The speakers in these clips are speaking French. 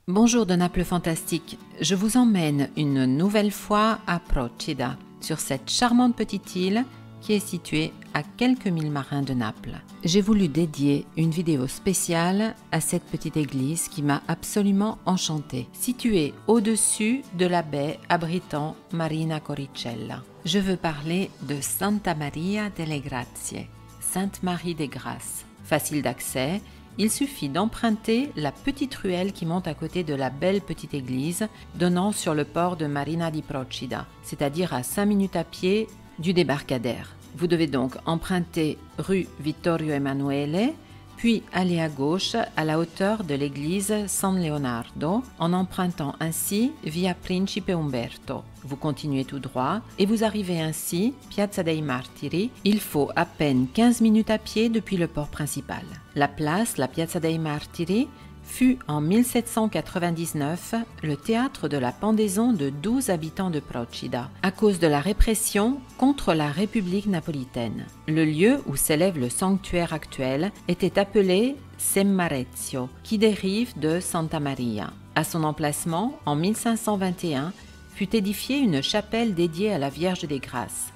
Bonjour de Naples Fantastique, je vous emmène une nouvelle fois à Procida, sur cette charmante petite île qui est située à quelques milles marins de Naples. J'ai voulu dédier une vidéo spéciale à cette petite église qui m'a absolument enchantée, située au-dessus de la baie abritant Marina Coricella. Je veux parler de Santa Maria delle Grazie, Sainte Marie des Grâces. Facile d'accès, il suffit d'emprunter la petite ruelle qui monte à côté de la belle petite église donnant sur le port de Marina di Procida, c'est-à-dire à 5 minutes à pied du débarcadère. Vous devez donc emprunter rue Vittorio Emanuele, puis aller à gauche à la hauteur de l'église San Leonardo en empruntant ainsi via Principe Umberto. Vous continuez tout droit et vous arrivez ainsi Piazza dei Martiri. Il faut à peine 15 minutes à pied depuis le port principal. La place, la Piazza dei Martiri, fut en 1799 le théâtre de la pendaison de 12 habitants de Procida à cause de la répression contre la République napolitaine. Le lieu où s'élève le sanctuaire actuel était appelé Semmarezio, qui dérive de Santa Maria. À son emplacement, en 1521, fut édifiée une chapelle dédiée à la Vierge des Grâces.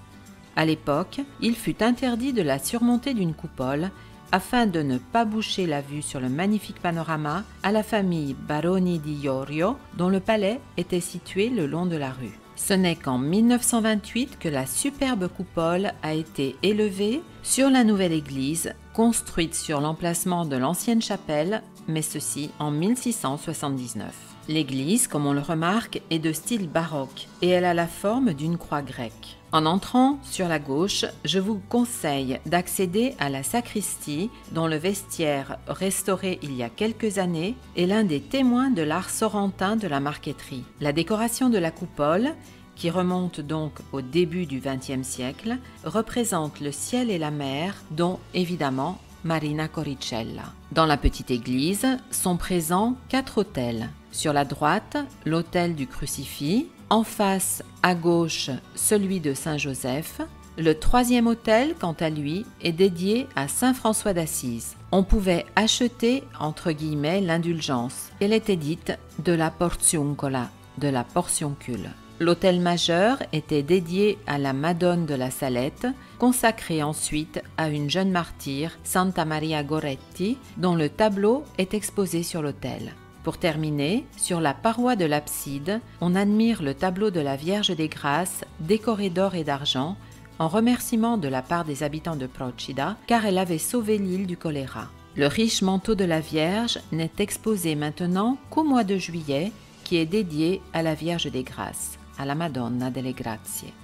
À l'époque, il fut interdit de la surmonter d'une coupole afin de ne pas boucher la vue sur le magnifique panorama à la famille Baroni di Iorio, dont le palais était situé le long de la rue. Ce n'est qu'en 1928 que la superbe coupole a été élevée sur la nouvelle église, construite sur l'emplacement de l'ancienne chapelle, mais ceci en 1679. L'église, comme on le remarque, est de style baroque et elle a la forme d'une croix grecque. En entrant sur la gauche, je vous conseille d'accéder à la sacristie dont le vestiaire, restauré il y a quelques années, est l'un des témoins de l'art sorentin de la marqueterie. La décoration de la coupole, qui remonte donc au début du XXe siècle, représente le ciel et la mer, dont évidemment Marina Coricella. Dans la petite église sont présents 4 autels. Sur la droite, l'autel du crucifix, en face à gauche, celui de Saint-Joseph. Le 3e autel, quant à lui, est dédié à Saint François d'Assise. On pouvait acheter, entre guillemets, l'indulgence. Elle était dite de la portiuncola, de la portioncule. L'autel majeur était dédié à la Madone de la Salette, consacrée ensuite à une jeune martyre, Santa Maria Goretti, dont le tableau est exposé sur l'autel. Pour terminer, sur la paroi de l'abside, on admire le tableau de la Vierge des Grâces décoré d'or et d'argent, en remerciement de la part des habitants de Procida, car elle avait sauvé l'île du choléra. Le riche manteau de la Vierge n'est exposé maintenant qu'au mois de juillet, qui est dédié à la Vierge des Grâces, à la Madonna delle Grazie.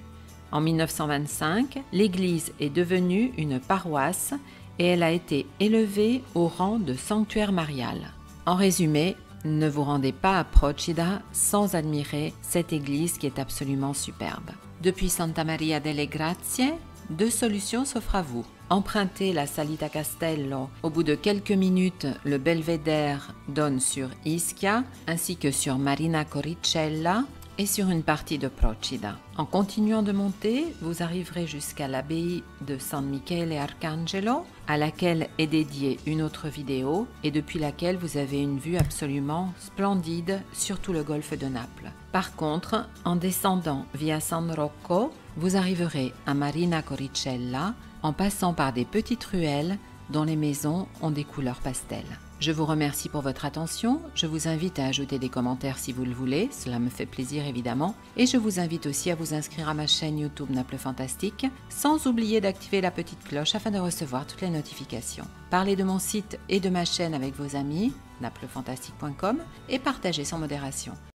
En 1925, l'église est devenue une paroisse et elle a été élevée au rang de sanctuaire marial. En résumé, ne vous rendez pas à Procida sans admirer cette église qui est absolument superbe. Depuis Santa Maria delle Grazie, 2 solutions s'offrent à vous. Empruntez la Salita Castello. Au bout de quelques minutes, le belvédère donne sur Ischia ainsi que sur Marina Coricella et sur une partie de Procida. En continuant de monter, vous arriverez jusqu'à l'abbaye de San Michele Arcangelo, à laquelle est dédiée une autre vidéo et depuis laquelle vous avez une vue absolument splendide sur tout le golfe de Naples. Par contre, en descendant via San Rocco, vous arriverez à Marina Coricella en passant par des petites ruelles dont les maisons ont des couleurs pastel. Je vous remercie pour votre attention, je vous invite à ajouter des commentaires si vous le voulez, cela me fait plaisir évidemment, et je vous invite aussi à vous inscrire à ma chaîne YouTube Naples Fantastique, sans oublier d'activer la petite cloche afin de recevoir toutes les notifications. Parlez de mon site et de ma chaîne avec vos amis, naplefantastique.com, et partagez sans modération.